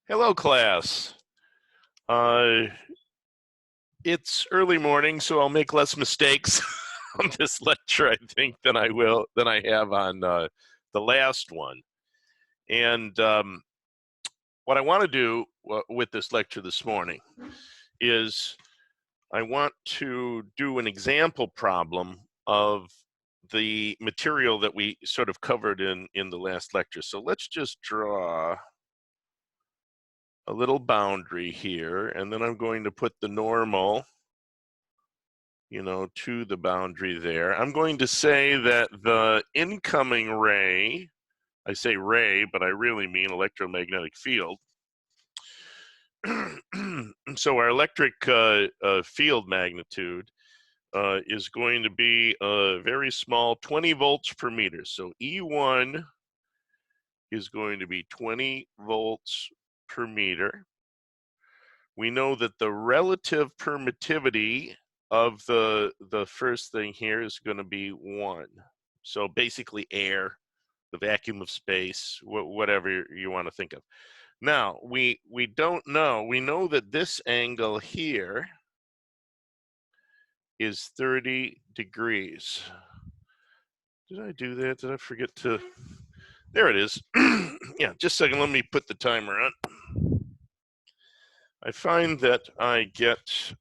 Hello, class. Uh, it's early morning, so I'll make less mistakes on this lecture, I think, than I have on the last one. And what I want to do with this lecture this morning is I want to do an example problem of the material that we sort of covered in the last lecture. So let's just draw a little boundary here, and then I'm going to put the normal, to the boundary there. I'm going to say that the incoming ray, I say ray, but I really mean electromagnetic field. So our electric field magnitude is going to be a very small 20 volts per meter. So E1 is going to be 20 volts per meter. We know that the relative permittivity of the first thing here is going to be 1. So basically air, the vacuum of space, whatever you want to think of. Now, we don't know. We know that this angle here is 30 degrees. Did I do that? Did I forget to? There it is. Yeah, just a second. Let me put the timer on. I find that I get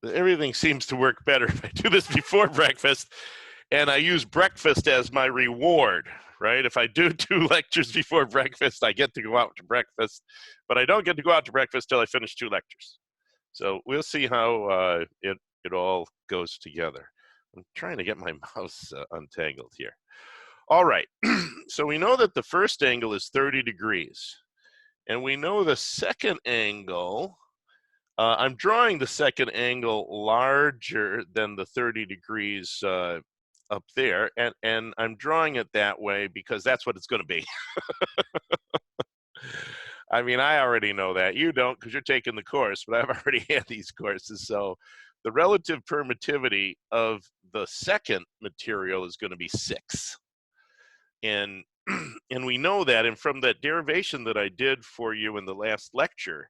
everything seems to work better if I do this before breakfast, and I use breakfast as my reward, right? If I do 2 lectures before breakfast, I get to go out to breakfast, but I don't get to go out to breakfast till I finish 2 lectures. So we'll see how it all goes together. I'm trying to get my mouse untangled here. All right, so we know that the first angle is 30 degrees, and we know the second angle, I'm drawing the second angle larger than the 30 degrees up there, and I'm drawing it that way because that's what it's going to be. I mean, I already know that. You don't because you're taking the course, but I've already had these courses. So the relative permittivity of the second material is going to be 6. And we know that, and from that derivation that I did for you in the last lecture,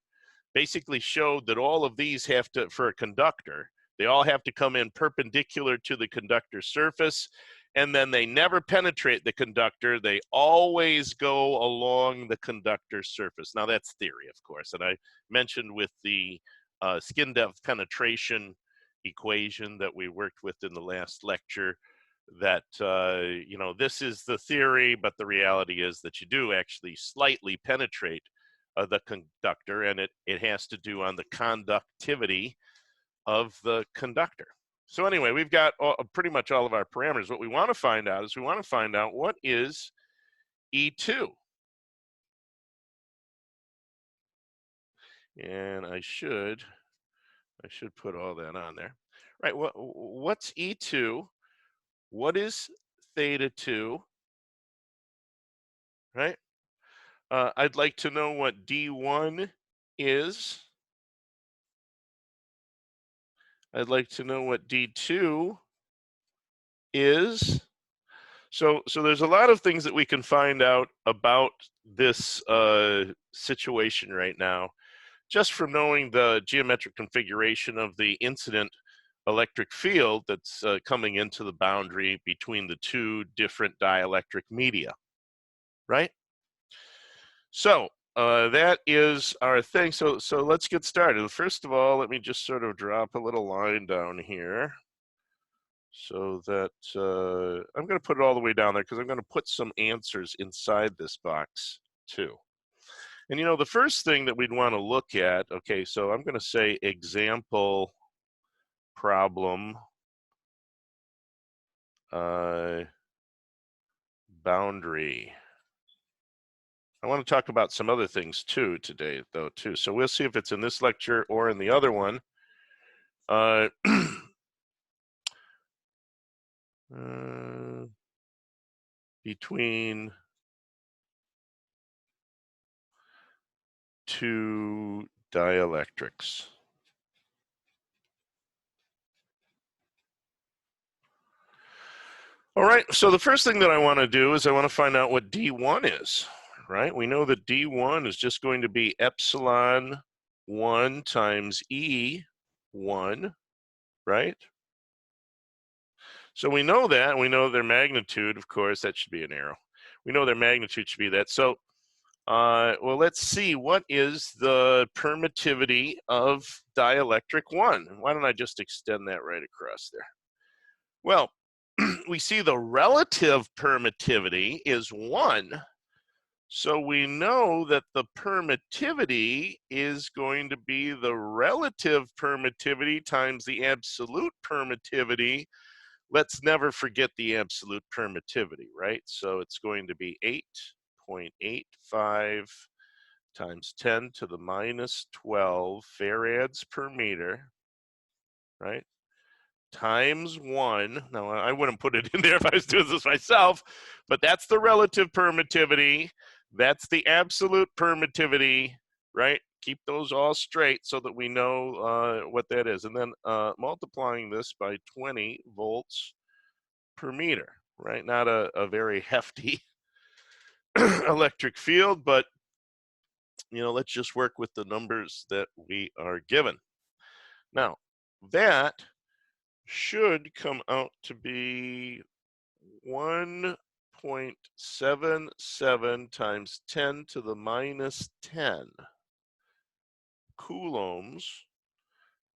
basically showed that all of these have to, for a conductor, they all have to come in perpendicular to the conductor surface, and then they never penetrate the conductor. They always go along the conductor surface. Now that's theory, of course, and I mentioned with the skin depth penetration equation that we worked with in the last lecture that this is the theory, but the reality is that you do actually slightly penetrate the conductor, and it has to do on the conductivity of the conductor. So anyway, we've got pretty much all of our parameters. What we want to find out is what is E2. And I should put all that on there. Right, what's E2? What is theta 2? Right? I'd like to know what D1 is. I'd like to know what D2 is. So there's a lot of things that we can find out about this situation right now, just from knowing the geometric configuration of the incident electric field that's coming into the boundary between the 2 different dielectric media, right? So that is our thing. So let's get started. First of all, let me just sort of drop a little line down here so that I'm going to put it all the way down there because I'm going to put some answers inside this box too. And the first thing that we'd want to look at, okay, so I'm going to say example problem boundary. I want to talk about some other things too today, though, too. So we'll see if it's in this lecture or in the other one. Between 2 dielectrics. All right, so the first thing that I want to do is I want to find out what D1 is, right? We know that D1 is just going to be epsilon 1 times E1, right? So we know that, and we know their magnitude, of course, that should be an arrow. We know their magnitude should be that. So, well, let's see, what is the permittivity of dielectric 1? Why don't I just extend that right across there? Well, we see the relative permittivity is 1. So we know that the permittivity is going to be the relative permittivity times the absolute permittivity. Let's never forget the absolute permittivity, right? So it's going to be 8.85 times 10 to the minus 12 farads per meter, right? Times 1. Now, I wouldn't put it in there if I was doing this myself, but that's the relative permittivity. That's the absolute permittivity, right? Keep those all straight so that we know what that is. And then multiplying this by 20 volts per meter, right? Not a very hefty electric field, but, you know, let's just work with the numbers that we are given. Now, that should come out to be 1.77 times 10 to the minus 10 coulombs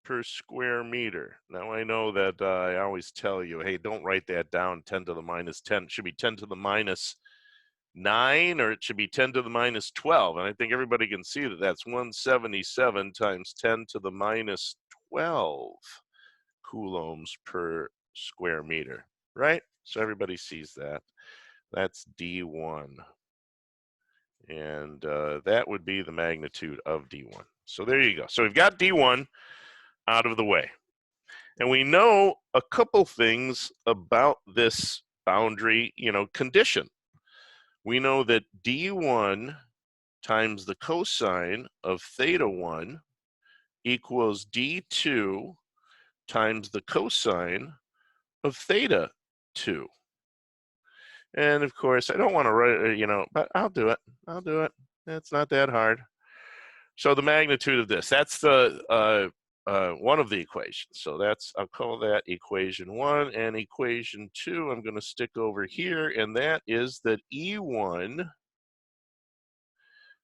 per square meter. Now I know that I always tell you, hey, don't write that down 10 to the minus 10. It should be 10 to the minus 9, or it should be 10 to the minus 12. And I think everybody can see that that's 177 times 10 to the minus 12 coulombs per square meter, right? So everybody sees that. That's D1. And that would be the magnitude of D1. So there you go. So we've got D1 out of the way. And we know a couple things about this boundary, condition. We know that D1 times the cosine of theta 1 equals D2 times the cosine of theta 2. And of course, I don't want to write, but I'll do it. I'll do it. It's not that hard. So the magnitude of this, that's the one of the equations. So I'll call that equation 1, and equation 2 I'm going to stick over here, and that is that E1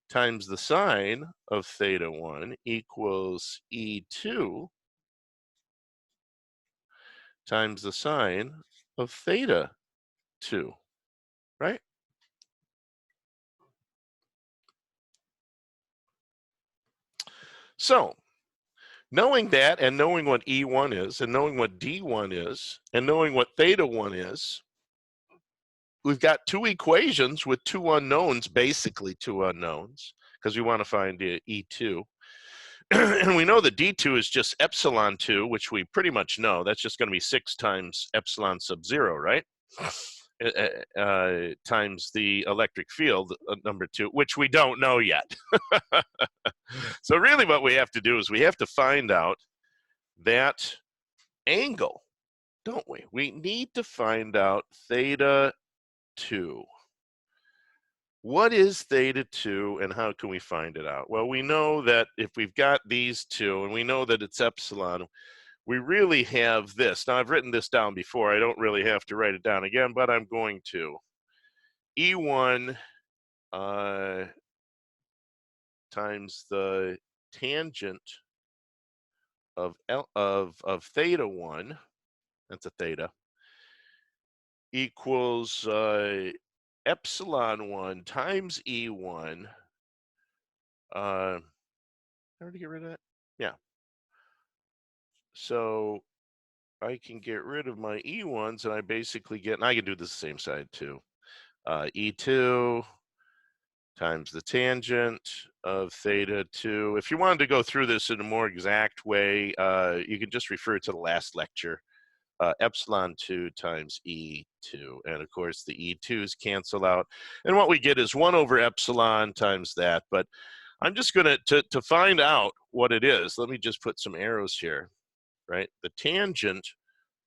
times the sine of theta 1 equals E2 times the sine of theta 2, right? So knowing that, and knowing what E1 is, and knowing what D1 is, and knowing what theta 1 is, we've got two equations with two unknowns, basically two unknowns, because we want to find E2. And we know that D2 is just epsilon 2, which we pretty much know. That's just going to be 6 times epsilon sub 0, right? Times the electric field, number 2, which we don't know yet. So really what we have to do is we have to find out that angle, don't we? We need to find out theta 2. What is theta 2, and how can we find it out? Well, we know that if we've got these two, and we know that it's epsilon, we really have this. Now, I've written this down before. I don't really have to write it down again, but I'm going to. E1 times the tangent of theta 1, that's a theta, equals epsilon 1 times E1. I already get rid of that? Yeah. So I can get rid of my E1s, and I basically get, and I can do this the same side too. E2 times the tangent of theta 2. If you wanted to go through this in a more exact way, you can just refer to the last lecture. Epsilon 2 times E2. And of course, the E2s cancel out. And what we get is 1 over epsilon times that. But I'm just going to find out what it is. Let me just put some arrows here, right? The tangent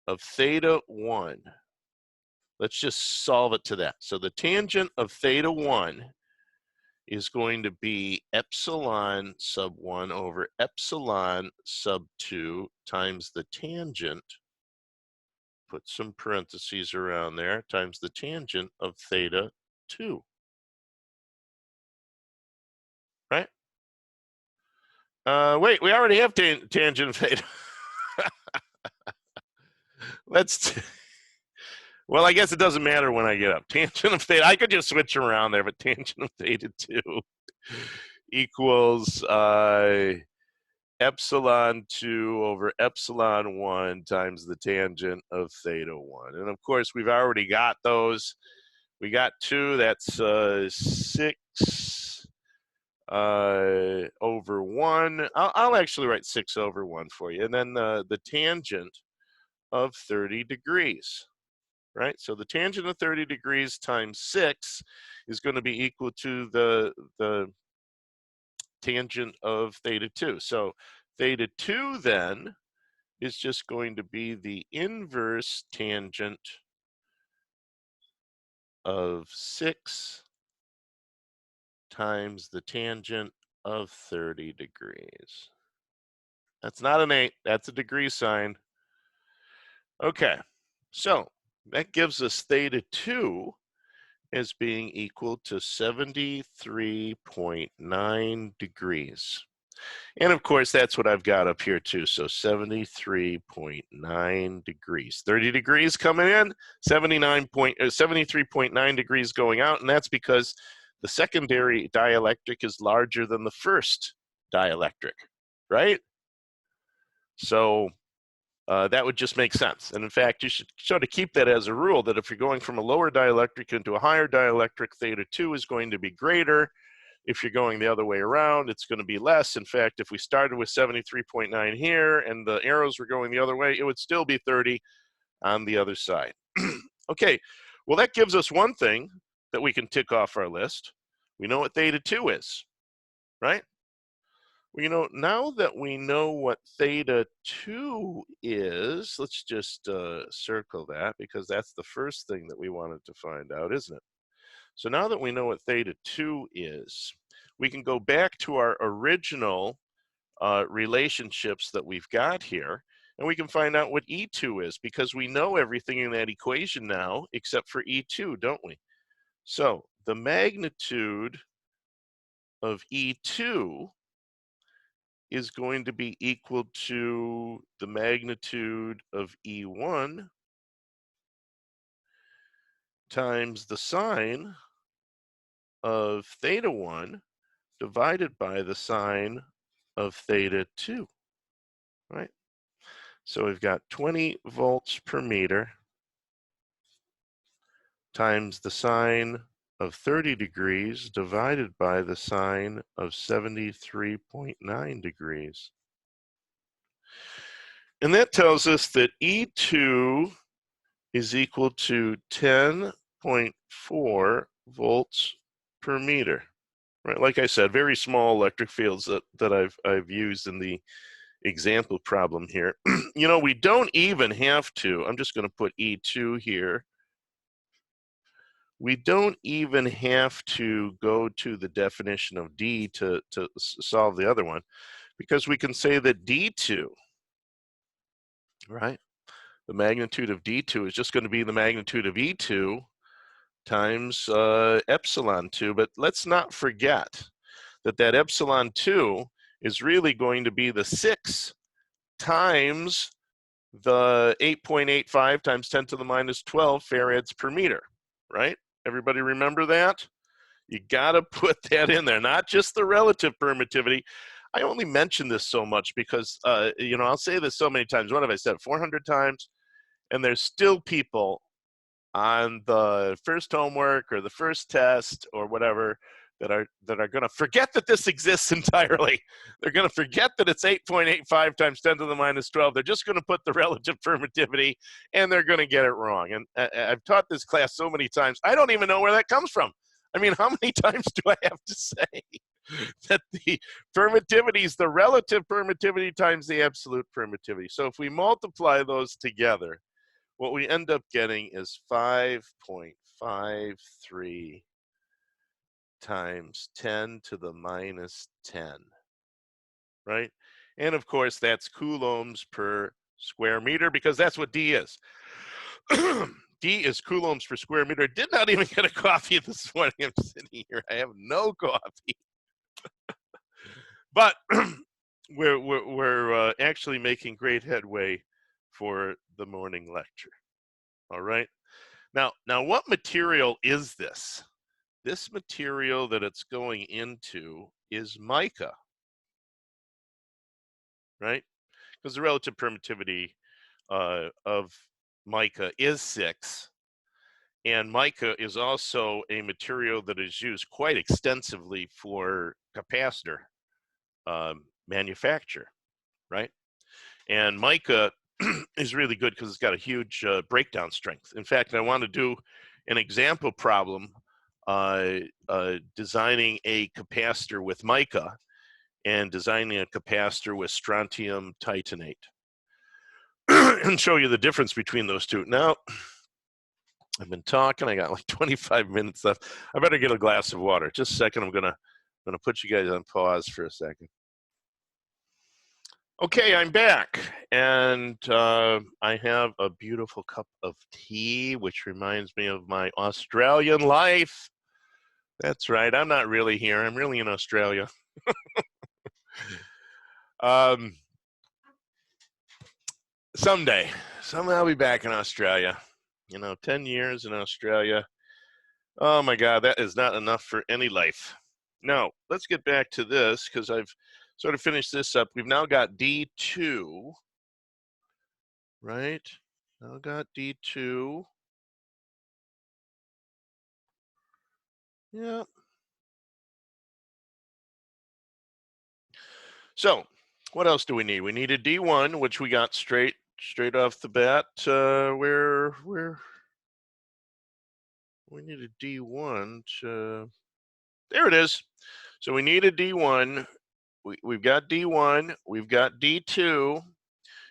of theta 1 Let's just solve it to that. So the tangent of theta 1 is going to be epsilon sub 1 over epsilon sub 2 times the tangent, put some parentheses around there, times the tangent of theta 2, right? Wait, we already have tangent of theta. Well, I guess it doesn't matter when I get up. Tangent of theta, I could just switch around there, but tangent of theta 2 equals epsilon 2 over epsilon 1 times the tangent of theta 1. And of course, we've already got those. We got 2, that's 6 over 1. I'll actually write 6 over 1 for you. And then the tangent of 30 degrees, right? So the tangent of 30 degrees times 6 is going to be equal to the tangent of theta 2. So theta 2 then is just going to be the inverse tangent of 6 times the tangent of 30 degrees. That's not an 8, that's a degree sign. Okay, so that gives us theta 2 as being equal to 73.9 degrees. And of course, that's what I've got up here too. So 73.9 degrees. 30 degrees coming in, 73.9 degrees going out. And that's because the secondary dielectric is larger than the first dielectric, right? So that would just make sense. And in fact, you should sort of keep that as a rule, that if you're going from a lower dielectric into a higher dielectric, theta 2 is going to be greater. If you're going the other way around, it's going to be less. In fact, if we started with 73.9 here and the arrows were going the other way, it would still be 30 on the other side. Okay, well, that gives us one thing that we can tick off our list. We know what theta 2 is, right? Well, you know, now that we know what theta 2 is, let's just circle that, because that's the first thing that we wanted to find out, isn't it? So now that we know what theta 2 is, we can go back to our original relationships that we've got here, and we can find out what E2 is, because we know everything in that equation now except for E2, don't we? So the magnitude of E2 is going to be equal to the magnitude of E1 times the sine of theta 1 divided by the sine of theta 2, right? So we've got 20 volts per meter times the sine of 30 degrees divided by the sine of 73.9 degrees. And that tells us that E2 is equal to 10.4 volts per meter, right? Like I said, very small electric fields that I've used in the example problem here. You know, we don't even have to, I'm just going to put E2 here. We don't even have to go to the definition of D to solve the other one, because we can say that D2, right? The magnitude of D2 is just going to be the magnitude of E2 times epsilon 2. But let's not forget that that epsilon 2 is really going to be the 6 times the 8.85 times 10 to the minus 12 farads per meter, right? Everybody remember that? You got to put that in there, not just the relative permittivity. I only mention this so much because, you know, I'll say this so many times. What have I said? 400 times? And there's still people on the first homework or the first test or whatever that are going to forget that this exists entirely. They're going to forget that it's 8.85 times 10 to the minus 12. They're just going to put the relative permittivity, and they're going to get it wrong. And I've taught this class so many times, I don't even know where that comes from. I mean, how many times do I have to say that the permittivity is the relative permittivity times the absolute permittivity? So if we multiply those together, what we end up getting is 5.53 times 10 to the minus 10, right? And of course, that's coulombs per square meter, because that's what D is. D is coulombs per square meter. Did not even get a coffee this morning. I'm sitting here. I have no coffee. But we're actually making great headway for the morning lecture. All right. Now, what material is this? This material that it's going into is mica, right? Because the relative permittivity of mica is 6. And mica is also a material that is used quite extensively for capacitor manufacture, right? And mica is really good because it's got a huge breakdown strength. In fact, I want to do an example problem designing a capacitor with mica and designing a capacitor with strontium titanate and show you the difference between those two. Now, I've been talking. I got like 25 minutes left. I better get a glass of water. Just a second. I'm gonna put you guys on pause for a second. Okay, I'm back, and I have a beautiful cup of tea, which reminds me of my Australian life. That's right. I'm not really here. I'm really in Australia. Someday I'll be back in Australia. 10 years in Australia. Oh my God, that is not enough for any life. Now, let's get back to this because I've sort of finished this up. We've now got D2, right? Now got D2. Yeah. So, what else do we need? We need a D1, which we got straight off the bat. Where we need a D1 to, there it is. So we need a D1. We've got D1, we've got D2.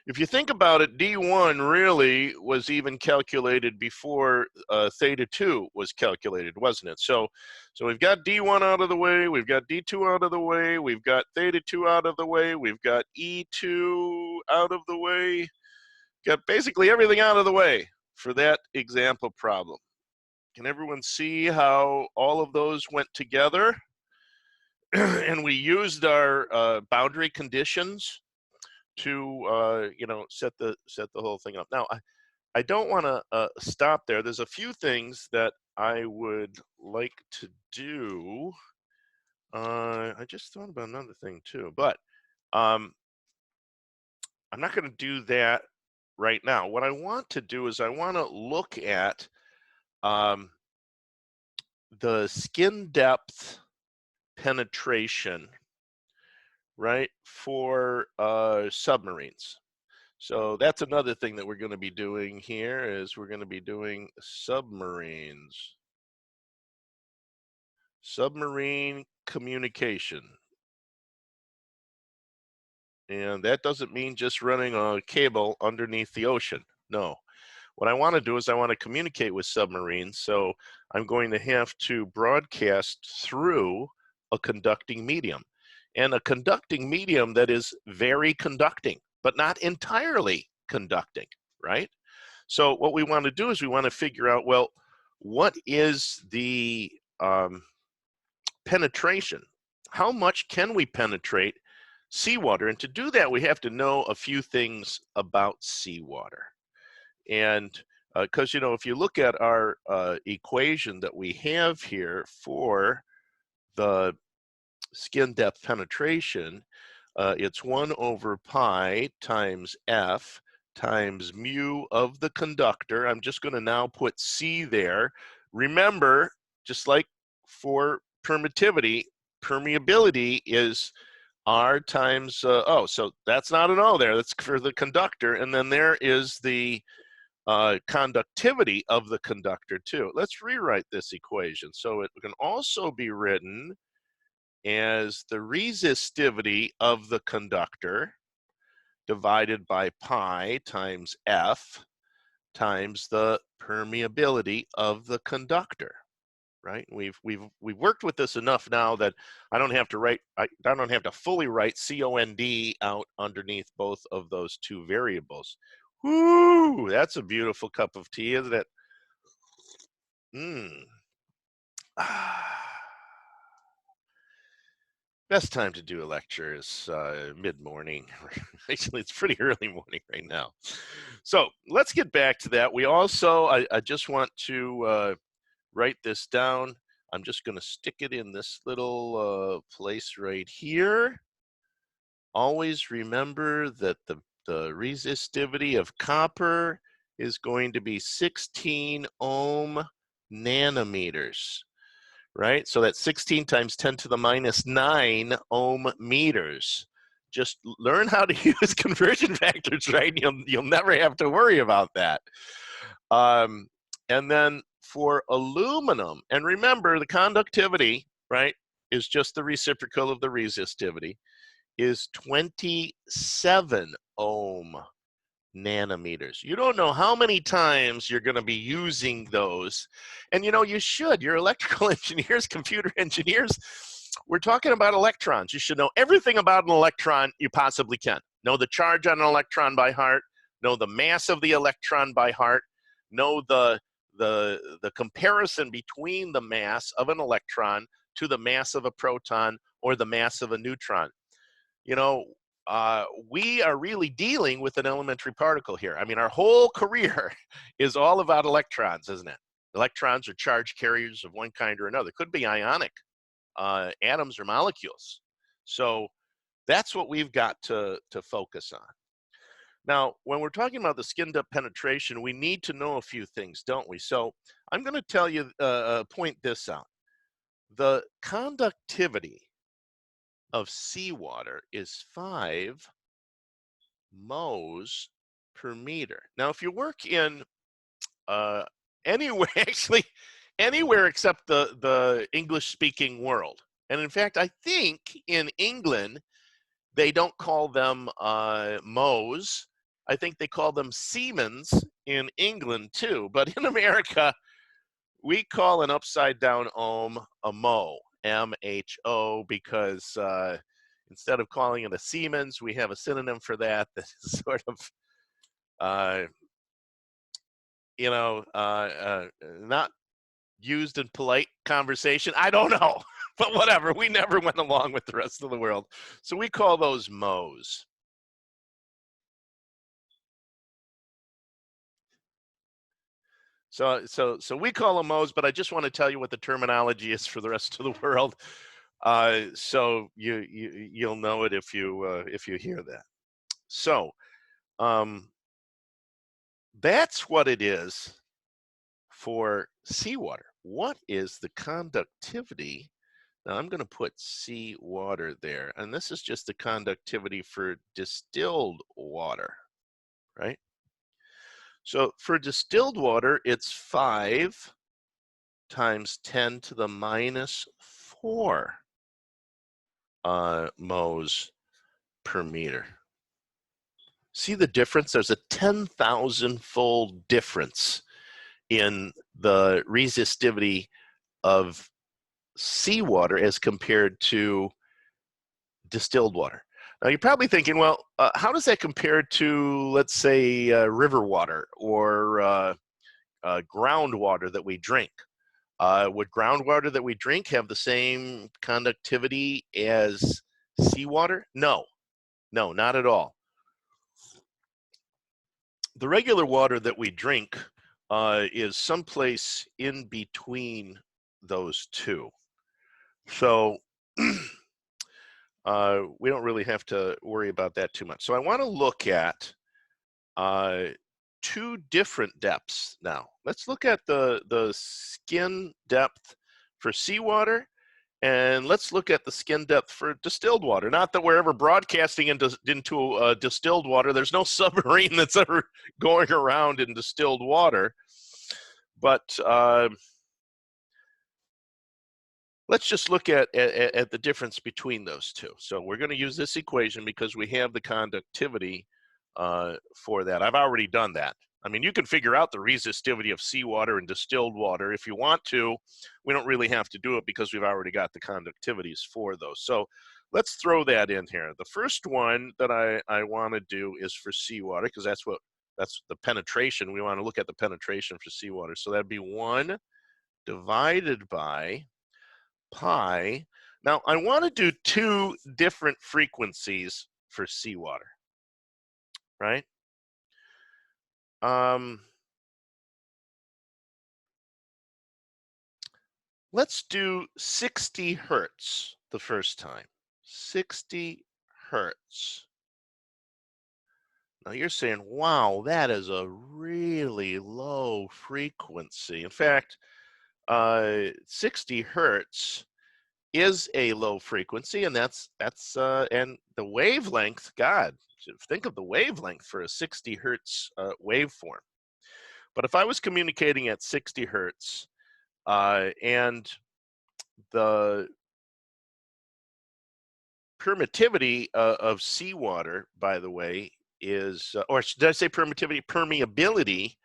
If you think about it, D1 really was even calculated before theta 2 was calculated, wasn't it? So we've got D1 out of the way, we've got D2 out of the way, we've got theta 2 out of the way, we've got E2 out of the way, got basically everything out of the way for that example problem. Can everyone see how all of those went together? And we used our boundary conditions to set the whole thing up. Now, I don't want to stop there. There's a few things that I would like to do. I just thought about another thing too, but I'm not going to do that right now. What I want to do is I want to look at the skin depth penetration, right, for submarines. So that's another thing that we're going to be doing here is we're going to be doing submarines. Submarine communication. And that doesn't mean just running a cable underneath the ocean. No. What I want to do is I want to communicate with submarines. So I'm going to have to broadcast through a conducting medium. And a conducting medium that is very conducting, but not entirely conducting, right? So what we want to do is we want to figure out, well, what is the penetration? How much can we penetrate seawater? And to do that, we have to know a few things about seawater. And because, if you look at our equation that we have here for the skin depth penetration, it's 1 over pi times F times mu of the conductor. I'm just going to now put C there. Remember, just like for permittivity, permeability is R times, so that's not an O there. That's for the conductor. And then there is the conductivity of the conductor too. Let's rewrite this equation. So it can also be written as the resistivity of the conductor divided by pi times F times the permeability of the conductor, right? We've worked with this enough now that I don't have to I don't have to fully write COND out underneath both of those two variables. Woo! That's a beautiful cup of tea, isn't it? Best time to do a lecture is mid-morning. Actually, it's pretty early morning right now. So let's get back to that. We also, I just want to write this down. I'm just going to stick it in this little place right here. Always remember that the resistivity of copper is going to be 16 ohm nanometers. Right? So that's 16 times 10 to the minus 9 ohm meters. Just learn how to use conversion factors, right? You'll never have to worry about that. And then for aluminum, and remember the conductivity, right, is just the reciprocal of the resistivity, is 27 ohm nanometers. You don't know how many times you're going to be using those. And you should. You're electrical engineers, computer engineers. We're talking about electrons. You should know everything about an electron you possibly can. Know the charge on an electron by heart. Know the mass of the electron by heart. Know the comparison between the mass of an electron to the mass of a proton or the mass of a neutron. We are really dealing with an elementary particle here. I mean, our whole career is all about electrons, isn't it? Electrons are charge carriers of one kind or another. Could be ionic atoms or molecules. So that's what we've got to focus on. Now, when we're talking about the skin depth penetration, we need to know a few things, don't we? So I'm going to tell you, point this out. The conductivity of seawater is 5 mhos per meter. Now, if you work in anywhere, actually anywhere except the English-speaking world, and in fact, I think in England they don't call them mhos. I think they call them Siemens in England too. But in America, we call an upside down ohm a mho, M-H-O, because instead of calling it a Siemens, we have a synonym for that is sort of, not used in polite conversation. I don't know, but whatever. We never went along with the rest of the world. So we call those mhos. So we call them mhos, but I just want to tell you what the terminology is for the rest of the world. So you'll know it if you hear that. So that's what it is for seawater. What is the conductivity? Now I'm going to put seawater there, and this is just the conductivity for distilled water, right? So for distilled water, it's 5 times 10 to the minus 4 mhos per meter. See the difference? There's a 10,000-fold difference in the resistivity of seawater as compared to distilled water. Now you're probably thinking, well, how does that compare to, let's say, river water or groundwater that we drink? Would groundwater that we drink have the same conductivity as seawater? No, not at all. The regular water that we drink is someplace in between those two. So we don't really have to worry about that too much. So I want to look at 2 different depths now. Let's look at the skin depth for seawater, and let's look at the skin depth for distilled water. Not that we're ever broadcasting into distilled water. There's no submarine that's ever going around in distilled water. But let's just look at the difference between those two. So we're going to use this equation because we have the conductivity for that. I've already done that. I mean, you can figure out the resistivity of seawater and distilled water if you want to. We don't really have to do it because we've already got the conductivities for those. So let's throw that in here. The first one that I want to do is for seawater, because that's the penetration. We want to look at the penetration for seawater. So that'd be 1 divided by pi. Now, I want to do 2 different frequencies for seawater, right? Let's do 60 hertz the first time. 60 hertz. Now you're saying, wow, that is a really low frequency. In fact, 60 hertz is a low frequency, and that's and the wavelength, God, think of the wavelength for a 60 hertz waveform. But if I was communicating at 60 hertz, and the permittivity of seawater, by the way, is, or did I say permittivity? Permeability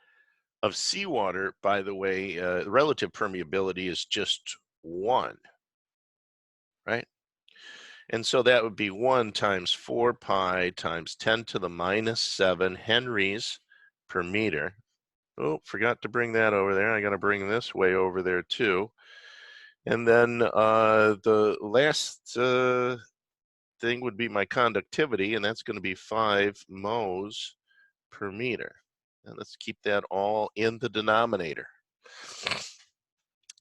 of seawater, by the way, relative permeability is just 1, right? And so that would be 1 times 4 pi times 10 to the minus 7 henries per meter. Oh, forgot to bring that over there. I got to bring this way over there too. And then the last thing would be my conductivity, and that's going to be 5 mhos per meter. And let's keep that all in the denominator.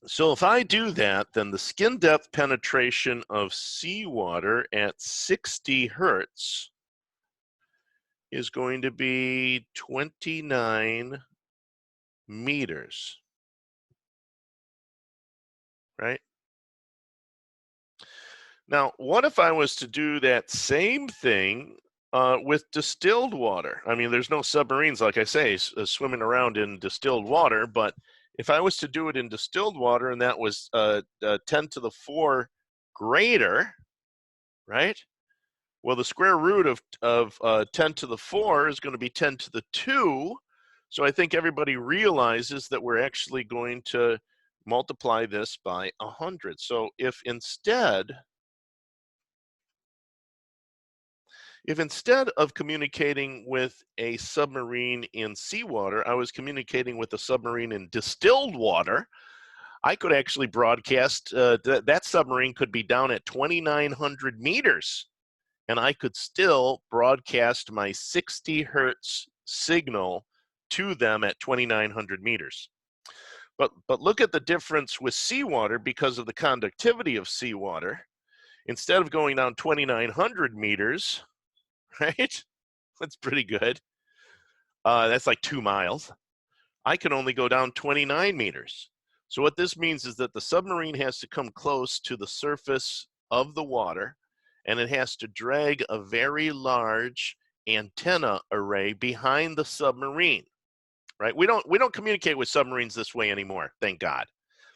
So if I do that, then the skin depth penetration of seawater at 60 hertz is going to be 29 meters, right? Now, what if I was to do that same thing with distilled water? I mean, there's no submarines, like I say, swimming around in distilled water, but if I was to do it in distilled water and that was 10 to the 4 greater, right? Well, the square root of 10 to the 4 is going to be 10 to the 2. So I think everybody realizes that we're actually going to multiply this by 100. So if instead of communicating with a submarine in seawater, I was communicating with a submarine in distilled water, I could actually broadcast, that submarine could be down at 2,900 meters, and I could still broadcast my 60 hertz signal to them at 2,900 meters. But look at the difference with seawater because of the conductivity of seawater. Instead of going down 2,900 meters, right? That's pretty good. That's like 2 miles. I can only go down 29 meters. So what this means is that the submarine has to come close to the surface of the water, and it has to drag a very large antenna array behind the submarine, right? We don't communicate with submarines this way anymore, thank God,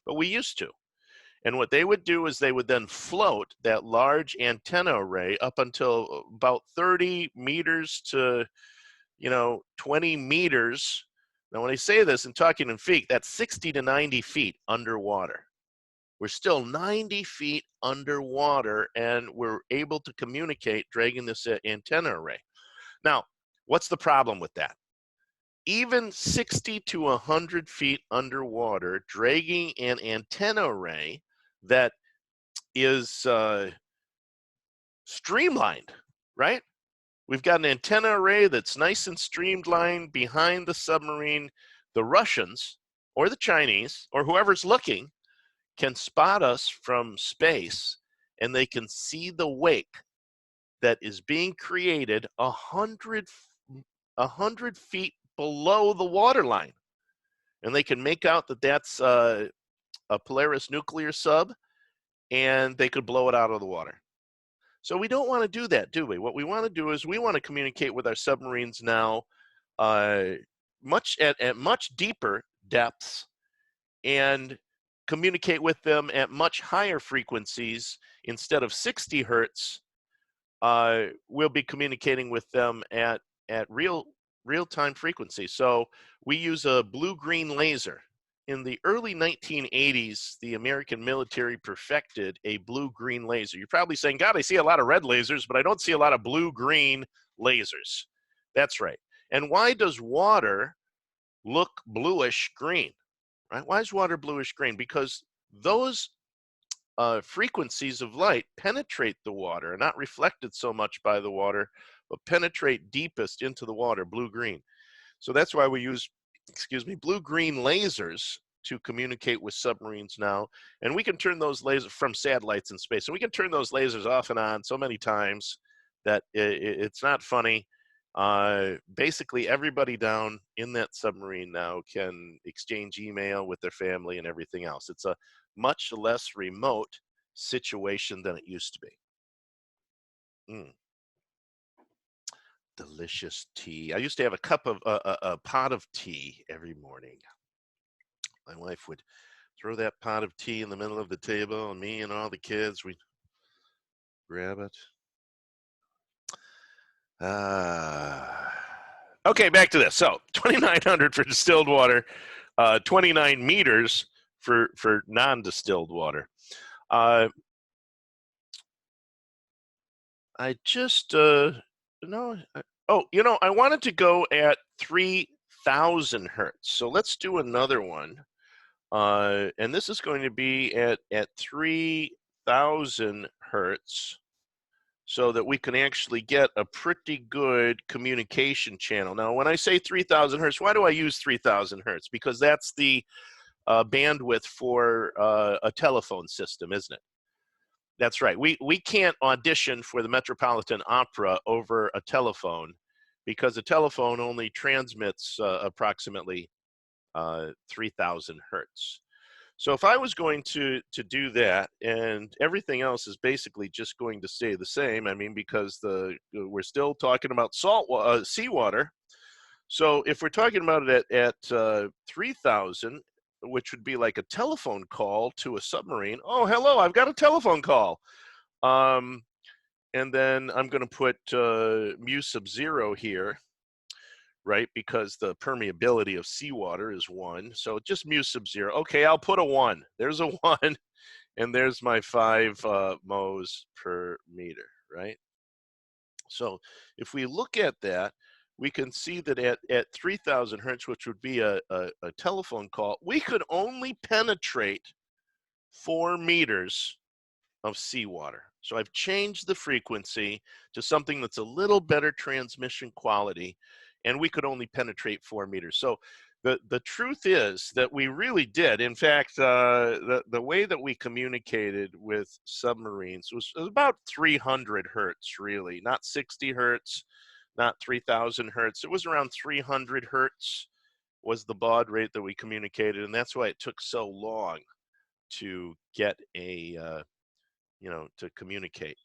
but we used to. And what they would do is they would then float that large antenna array up until about 30 meters to, 20 meters. Now, when I say this and talking in feet, that's 60 to 90 feet underwater. We're still 90 feet underwater, and we're able to communicate dragging this antenna array. Now, what's the problem with that? Even 60 to 100 feet underwater, dragging an antenna array that is streamlined, right? We've got an antenna array that's nice and streamlined behind the submarine. The Russians or the Chinese or whoever's looking can spot us from space, and they can see the wake that is being created 100 feet below the waterline. And they can make out that that's a Polaris nuclear sub, and they could blow it out of the water. So we don't want to do that, do we? What we want to do is we want to communicate with our submarines now at much deeper depths, and communicate with them at much higher frequencies. Instead of 60 hertz, we'll be communicating with them at real real-time frequency. So we use a blue-green laser. In the early 1980s, the American military perfected a blue-green laser. You're probably saying, God, I see a lot of red lasers, but I don't see a lot of blue-green lasers. That's right. And why does water look bluish-green? Right? Why is water bluish-green? Because those frequencies of light penetrate the water, not reflected so much by the water, but penetrate deepest into the water, blue-green. So that's why we use, blue-green lasers to communicate with submarines now. And we can turn those lasers from satellites in space. And we can turn those lasers off and on so many times that it's not funny. Basically, everybody down in that submarine now can exchange email with their family and everything else. It's a much less remote situation than it used to be. Delicious tea. I used to have a cup of a pot of tea every morning. My wife would throw that pot of tea in the middle of the table, and me and all the kids, we'd grab it. Okay, back to this. So 2,900 for distilled water, 29 meters for non-distilled water. I just I wanted to go at 3,000 hertz. So let's do another one. And this is going to be at 3,000 hertz, so that we can actually get a pretty good communication channel. Now, when I say 3,000 hertz, why do I use 3,000 hertz? Because that's the bandwidth for a telephone system, isn't it? That's right. We can't audition for the Metropolitan Opera over a telephone, because a telephone only transmits approximately 3,000 hertz. So if I was going to do that, and everything else is basically just going to stay the same, I mean, because we're still talking about seawater. So if we're talking about it at 3,000, which would be like a telephone call to a submarine. Oh, hello, I've got a telephone call. And then I'm going to put mu sub 0 here, right? Because the permeability of seawater is 1. So just mu sub 0. Okay, I'll put a 1. There's a 1, and there's my 5 mhos per meter, right? So if we look at that, we can see that at 3,000 hertz, which would be a telephone call, we could only penetrate 4 meters of seawater. So I've changed the frequency to something that's a little better transmission quality, and we could only penetrate 4 meters. So the truth is that we really did. In fact, the way that we communicated with submarines was about 300 hertz, really, not 60 hertz, not 3,000 hertz. It was around 300 hertz was the baud rate that we communicated, and that's why it took so long to get a to communicate.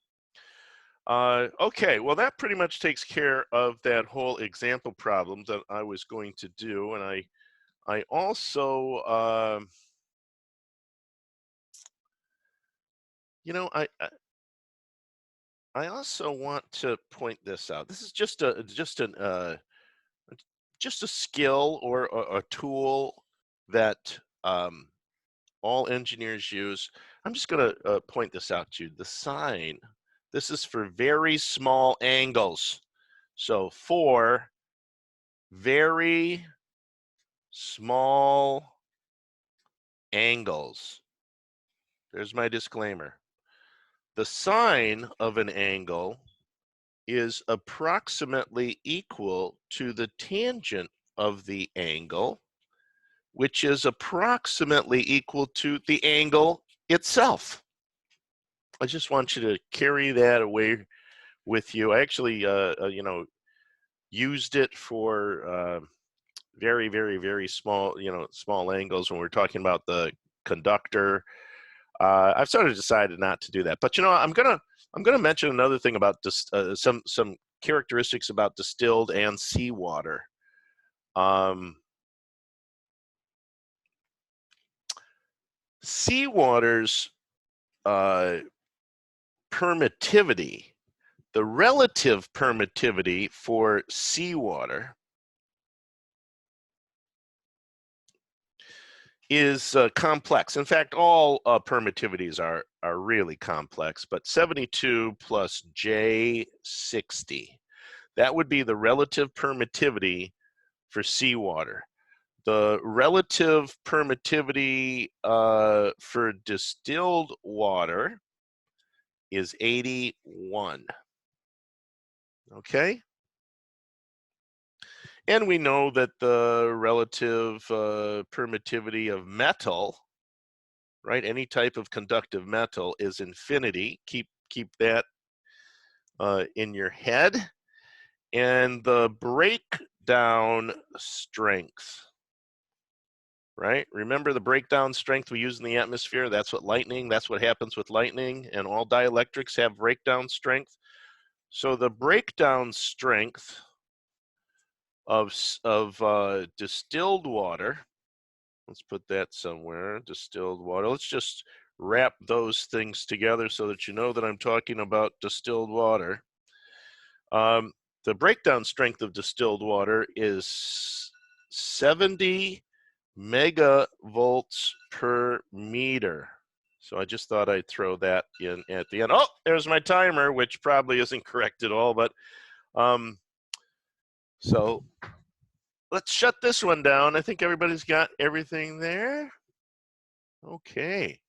Okay, well, that pretty much takes care of that whole example problem that I was going to do. And I also, I also want to point this out. This is just a skill or a tool that all engineers use. I'm just going to point this out to you. The sine, this is for very small angles. So for very small angles, there's my disclaimer. The sine of an angle is approximately equal to the tangent of the angle, which is approximately equal to the angle itself. I just want you to carry that away with you. I actually, used it for very, very, very small, small angles when we're talking about the conductor. I've sort of decided not to do that, but I'm gonna mention another thing about some characteristics about distilled and seawater. Seawater's permittivity, the relative permittivity for seawater is complex. In fact, all permittivities are really complex, but 72 plus J60, that would be the relative permittivity for seawater. The relative permittivity for distilled water is 81. Okay? And we know that the relative permittivity of metal, right, any type of conductive metal, is infinity. Keep that in your head. And the breakdown strength, right? Remember the breakdown strength we use in the atmosphere? That's what happens with lightning, and all dielectrics have breakdown strength. So the breakdown strength of distilled water, let's put that somewhere, distilled water. Let's just wrap those things together so that you know that I'm talking about distilled water. The breakdown strength of distilled water is 70 megavolts per meter. So I just thought I'd throw that in at the end. Oh, there's my timer, which probably isn't correct at all, but so let's shut this one down. I think everybody's got everything there. Okay.